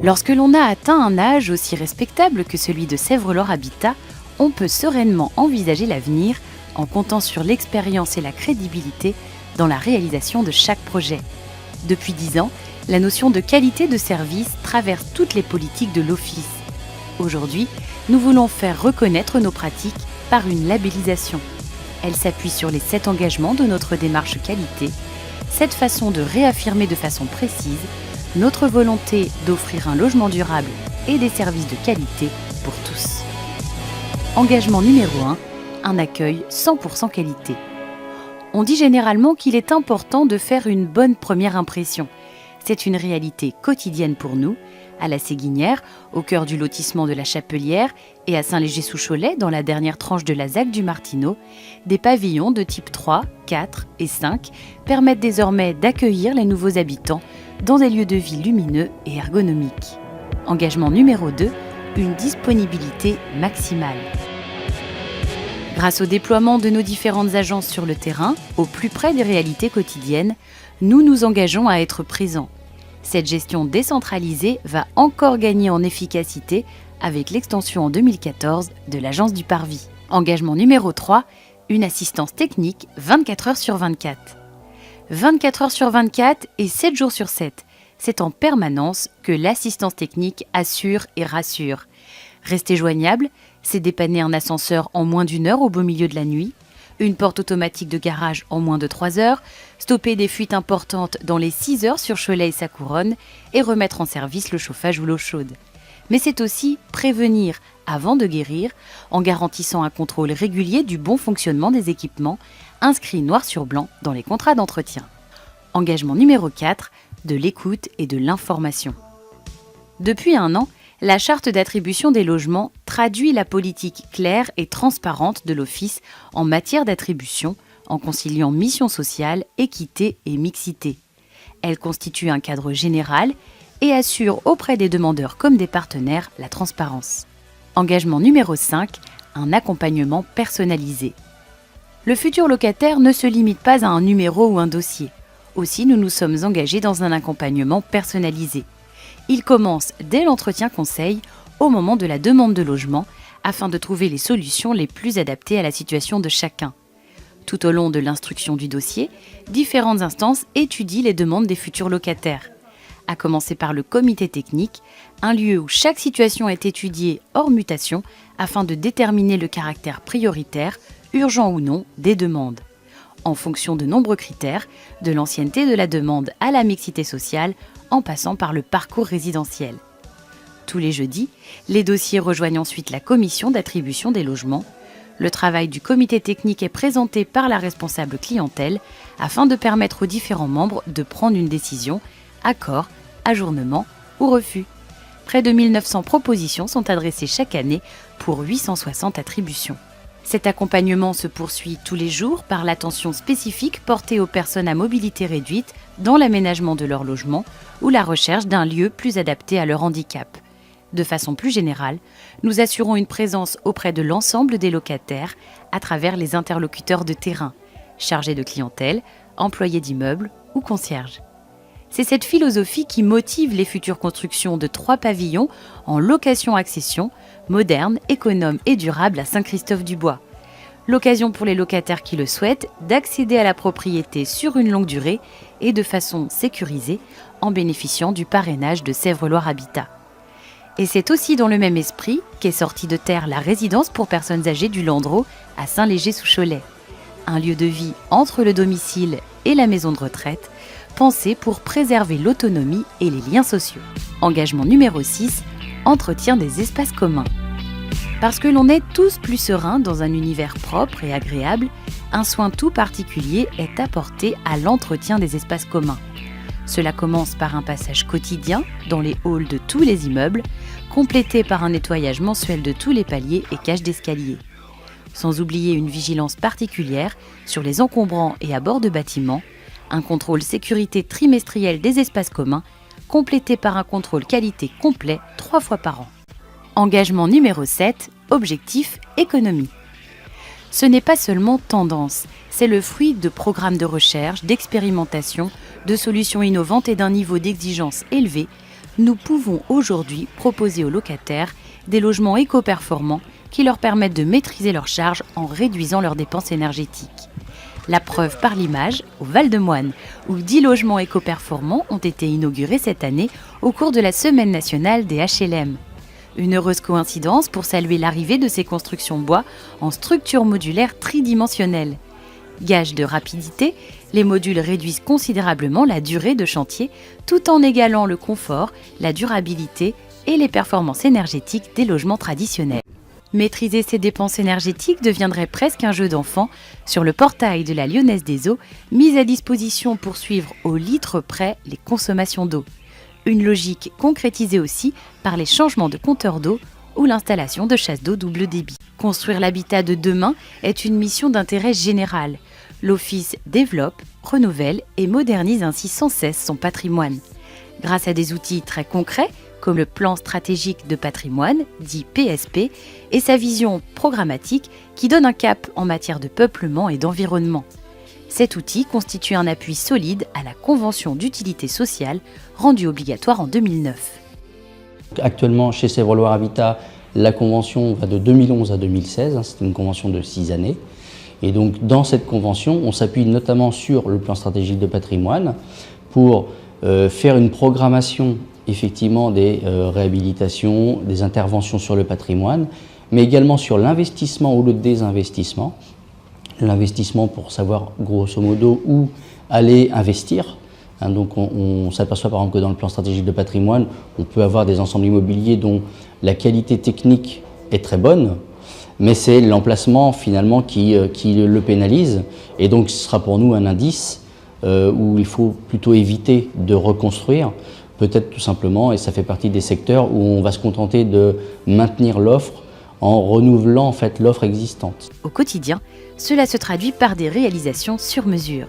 Lorsque l'on a atteint un âge aussi respectable que celui de Sèvres-Loire Habitat, on peut sereinement envisager l'avenir en comptant sur l'expérience et la crédibilité dans la réalisation de chaque projet. Depuis 10 ans, la notion de qualité de service traverse toutes les politiques de l'Office. Aujourd'hui, nous voulons faire reconnaître nos pratiques par une labellisation. Elle s'appuie sur les 7 engagements de notre démarche qualité, cette façon de réaffirmer de façon précise notre volonté d'offrir un logement durable et des services de qualité pour tous. Engagement numéro 1, un accueil 100% qualité. On dit généralement qu'il est important de faire une bonne première impression. C'est une réalité quotidienne pour nous, à la Séguinière, au cœur du lotissement de la Chapelière, et à Saint-Léger-sous-Cholet, dans la dernière tranche de la ZAC du Martineau, des pavillons de type 3, 4 et 5 permettent désormais d'accueillir les nouveaux habitants dans des lieux de vie lumineux et ergonomiques. Engagement numéro 2, une disponibilité maximale. Grâce au déploiement de nos différentes agences sur le terrain, au plus près des réalités quotidiennes, nous nous engageons à être présents. Cette gestion décentralisée va encore gagner en efficacité avec l'extension en 2014 de l'agence du Parvis. Engagement numéro 3, une assistance technique 24 heures sur 24. 24 heures sur 24 et 7 jours sur 7. C'est en permanence que l'assistance technique assure et rassure. Rester joignable, c'est dépanner un ascenseur en moins d'1 heure au beau milieu de la nuit, une porte automatique de garage en moins de 3 heures, stopper des fuites importantes dans les 6 heures sur Cholet et sa couronne et remettre en service le chauffage ou l'eau chaude. Mais c'est aussi prévenir avant de guérir en garantissant un contrôle régulier du bon fonctionnement des équipements inscrits noir sur blanc dans les contrats d'entretien. Engagement numéro 4, de l'écoute et de l'information. Depuis 1 an, la charte d'attribution des logements traduit la politique claire et transparente de l'Office en matière d'attribution, en conciliant mission sociale, équité et mixité. Elle constitue un cadre général et assure auprès des demandeurs comme des partenaires la transparence. Engagement numéro 5, un accompagnement personnalisé. Le futur locataire ne se limite pas à un numéro ou un dossier. Aussi, nous nous sommes engagés dans un accompagnement personnalisé. Il commence dès l'entretien conseil, au moment de la demande de logement, afin de trouver les solutions les plus adaptées à la situation de chacun. Tout au long de l'instruction du dossier, différentes instances étudient les demandes des futurs locataires. À commencer par le comité technique, un lieu où chaque situation est étudiée hors mutation afin de déterminer le caractère prioritaire, urgent ou non, des demandes. En fonction de nombreux critères, de l'ancienneté de la demande à la mixité sociale, en passant par le parcours résidentiel. Tous les jeudis, les dossiers rejoignent ensuite la commission d'attribution des logements. Le travail du comité technique est présenté par la responsable clientèle afin de permettre aux différents membres de prendre une décision, accord, ajournement ou refus. Près de 1900 propositions sont adressées chaque année pour 860 attributions. Cet accompagnement se poursuit tous les jours par l'attention spécifique portée aux personnes à mobilité réduite dans l'aménagement de leur logement ou la recherche d'un lieu plus adapté à leur handicap. De façon plus générale, nous assurons une présence auprès de l'ensemble des locataires à travers les interlocuteurs de terrain, chargés de clientèle, employés d'immeubles ou concierges. C'est cette philosophie qui motive les futures constructions de 3 pavillons en location-accession, modernes, économes et durables à Saint-Christophe-du-Bois. L'occasion pour les locataires qui le souhaitent d'accéder à la propriété sur une longue durée et de façon sécurisée en bénéficiant du parrainage de Sèvres-Loire Habitat. Et c'est aussi dans le même esprit qu'est sortie de terre la résidence pour personnes âgées du Landreau à Saint-Léger-sous-Cholet. Un lieu de vie entre le domicile et la maison de retraite, pensé pour préserver l'autonomie et les liens sociaux. Engagement numéro 6, entretien des espaces communs. Parce que l'on est tous plus sereins dans un univers propre et agréable, un soin tout particulier est apporté à l'entretien des espaces communs. Cela commence par un passage quotidien dans les halls de tous les immeubles, complété par un nettoyage mensuel de tous les paliers et cages d'escalier. Sans oublier une vigilance particulière sur les encombrants et abords de bâtiments, un contrôle sécurité trimestriel des espaces communs, complété par un contrôle qualité complet 3 fois par an. Engagement numéro 7, objectif économie. Ce n'est pas seulement tendance, c'est le fruit de programmes de recherche, d'expérimentation, de solutions innovantes et d'un niveau d'exigence élevé nous pouvons aujourd'hui proposer aux locataires des logements éco-performants qui leur permettent de maîtriser leurs charges en réduisant leurs dépenses énergétiques. La preuve par l'image, au Val-de-Moine, où 10 logements éco-performants ont été inaugurés cette année au cours de la Semaine nationale des HLM. Une heureuse coïncidence pour saluer l'arrivée de ces constructions bois en structure modulaire tridimensionnelle. Gage de rapidité, les modules réduisent considérablement la durée de chantier tout en égalant le confort, la durabilité et les performances énergétiques des logements traditionnels. Maîtriser ses dépenses énergétiques deviendrait presque un jeu d'enfant sur le portail de la Lyonnaise des Eaux, mise à disposition pour suivre au litre près les consommations d'eau. Une logique concrétisée aussi par les changements de compteur d'eau ou l'installation de chasses d'eau double débit. Construire l'habitat de demain est une mission d'intérêt général. L'Office développe, renouvelle et modernise ainsi sans cesse son patrimoine. Grâce à des outils très concrets, comme le plan stratégique de patrimoine, dit PSP, et sa vision programmatique qui donne un cap en matière de peuplement et d'environnement. Cet outil constitue un appui solide à la Convention d'utilité sociale rendue obligatoire en 2009. Actuellement, chez Sèvres Loire Habitat, la convention va de 2011 à 2016, c'est une convention de 6 années. Et donc dans cette convention, on s'appuie notamment sur le plan stratégique de patrimoine pour faire une programmation effectivement des réhabilitations, des interventions sur le patrimoine, mais également sur l'investissement ou le désinvestissement. L'investissement pour savoir grosso modo où aller investir. Donc on s'aperçoit par exemple que dans le plan stratégique de patrimoine, on peut avoir des ensembles immobiliers dont la qualité technique est très bonne, mais c'est l'emplacement finalement qui le pénalise. Et donc ce sera pour nous un indice où il faut plutôt éviter de reconstruire, peut-être tout simplement, et ça fait partie des secteurs où on va se contenter de maintenir l'offre en renouvelant en fait l'offre existante. Au quotidien, cela se traduit par des réalisations sur mesure.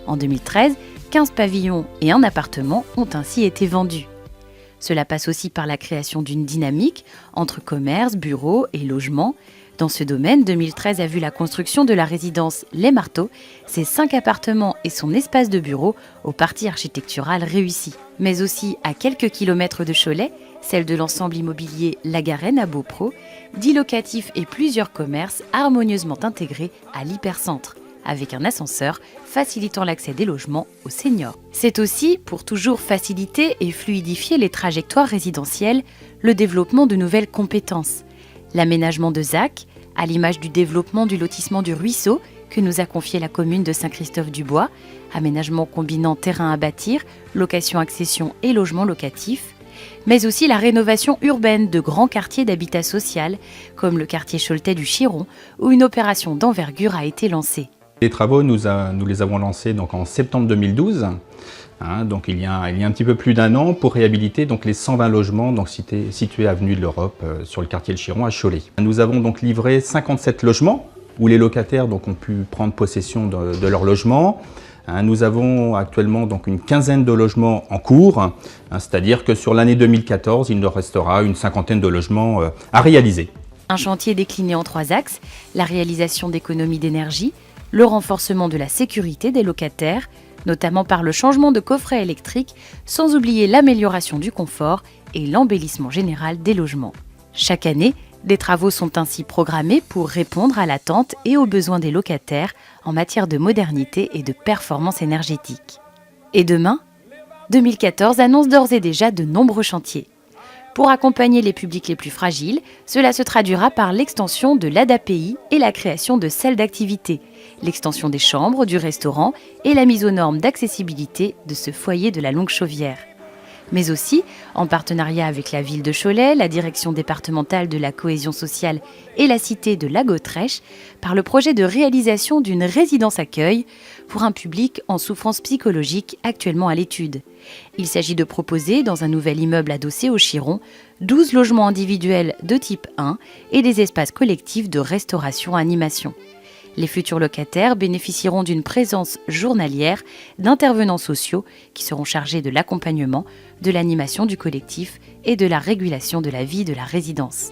En 2013, 15 pavillons et un appartement ont ainsi été vendus. Cela passe aussi par la création d'une dynamique entre commerce, bureaux et logements. Dans ce domaine, 2013 a vu la construction de la résidence Les Marteaux, ses 5 appartements et son espace de bureau au parti architectural réussi. Mais aussi à quelques kilomètres de Cholet, celle de l'ensemble immobilier La Garenne à Beaupro, 10 locatifs et plusieurs commerces harmonieusement intégrés à l'hypercentre, avec un ascenseur facilitant l'accès des logements aux seniors. C'est aussi, pour toujours faciliter et fluidifier les trajectoires résidentielles, le développement de nouvelles compétences. L'aménagement de ZAC, à l'image du développement du lotissement du Ruisseau que nous a confié la commune de Saint-Christophe-du-Bois, aménagement combinant terrain à bâtir, location-accession et logement locatif, mais aussi la rénovation urbaine de grands quartiers d'habitat social, comme le quartier Choletais du Chiron, où une opération d'envergure a été lancée. Les travaux, nous les avons lancés donc, en septembre 2012, donc il y a un petit peu plus d'un an, pour réhabiliter donc, les 120 logements donc, situés avenue de l'Europe sur le quartier Le Chiron à Cholet. Nous avons donc livré 57 logements où les locataires donc, ont pu prendre possession de leur logement. Nous avons actuellement donc, une quinzaine de logements en cours, c'est-à-dire que sur l'année 2014, il nous restera une cinquantaine de logements à réaliser. Un chantier décliné en 3 axes, la réalisation d'économies d'énergie, le renforcement de la sécurité des locataires, notamment par le changement de coffret électrique, sans oublier l'amélioration du confort et l'embellissement général des logements. Chaque année, des travaux sont ainsi programmés pour répondre à l'attente et aux besoins des locataires en matière de modernité et de performance énergétique. Et demain, 2014 annonce d'ores et déjà de nombreux chantiers. Pour accompagner les publics les plus fragiles, cela se traduira par l'extension de l'ADAPI et la création de salles d'activité, l'extension des chambres, du restaurant et la mise aux normes d'accessibilité de ce foyer de la Longue Chauvière. Mais aussi, en partenariat avec la ville de Cholet, la direction départementale de la cohésion sociale et la cité de La Gautrèche, par le projet de réalisation d'une résidence accueil pour un public en souffrance psychologique actuellement à l'étude. Il s'agit de proposer, dans un nouvel immeuble adossé au Chiron, 12 logements individuels de type 1 et des espaces collectifs de restauration-animation. Les futurs locataires bénéficieront d'une présence journalière d'intervenants sociaux qui seront chargés de l'accompagnement, de l'animation du collectif et de la régulation de la vie de la résidence.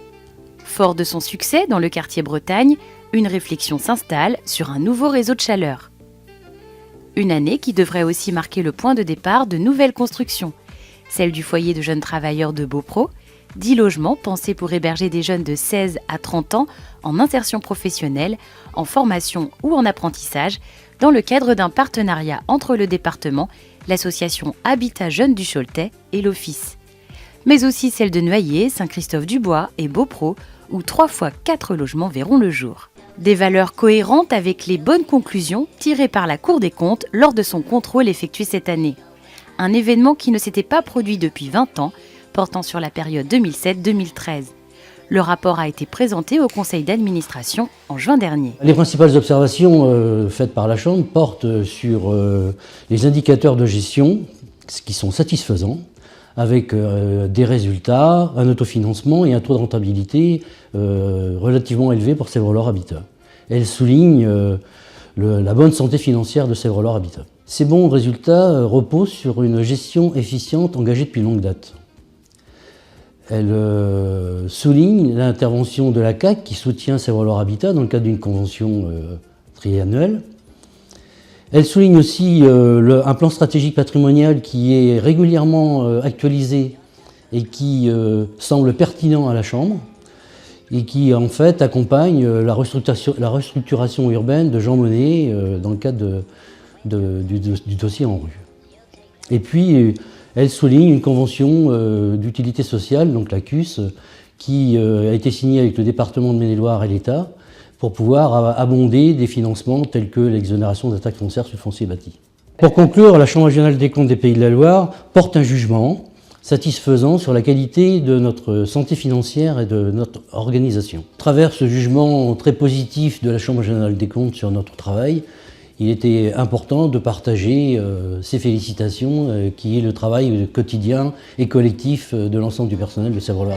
Fort de son succès dans le quartier Bretagne, une réflexion s'installe sur un nouveau réseau de chaleur. Une année qui devrait aussi marquer le point de départ de nouvelles constructions. celle du foyer de jeunes travailleurs de Beaupro, 10 logements pensés pour héberger des jeunes de 16 à 30 ans en insertion professionnelle, en formation ou en apprentissage, dans le cadre d'un partenariat entre le département, l'association Habitat Jeunes du Choletais et l'Office. Mais aussi celle de Noyers, Saint-Christophe-du-Bois et Beaupro, où 3 fois 4 logements verront le jour. Des valeurs cohérentes avec les bonnes conclusions tirées par la Cour des comptes lors de son contrôle effectué cette année. Un événement qui ne s'était pas produit depuis 20 ans, portant sur la période 2007-2013. Le rapport a été présenté au conseil d'administration en juin dernier. Les principales observations faites par la Chambre portent sur les indicateurs de gestion qui sont satisfaisants, avec des résultats, un autofinancement et un taux de rentabilité relativement élevé pour Sèvres-Loire Habitat. Elle souligne la bonne santé financière de Sèvres-Loire Habitat. Ces bons résultats reposent sur une gestion efficiente engagée depuis longue date. Elle souligne l'intervention de la CAC qui soutient Sèvres-Loire Habitat dans le cadre d'une convention triannuelle. Elle souligne aussi un plan stratégique patrimonial qui est régulièrement actualisé et qui semble pertinent à la Chambre et qui en fait accompagne la restructuration urbaine de Jean Monnet dans le cadre du dossier ANRU. Et puis elle souligne une convention d'utilité sociale, donc la CUS, qui a été signée avec le département de Maine-et-Loire et l'État pour pouvoir abonder des financements tels que l'exonération de la taxe foncière sur le foncier bâti. Pour conclure, la Chambre régionale des comptes des Pays de la Loire porte un jugement satisfaisant sur la qualité de notre santé financière et de notre organisation. À travers ce jugement très positif de la Chambre régionale des comptes sur notre travail, il était important de partager ces félicitations qui est le travail quotidien et collectif de l'ensemble du personnel de Sèvres-Loire.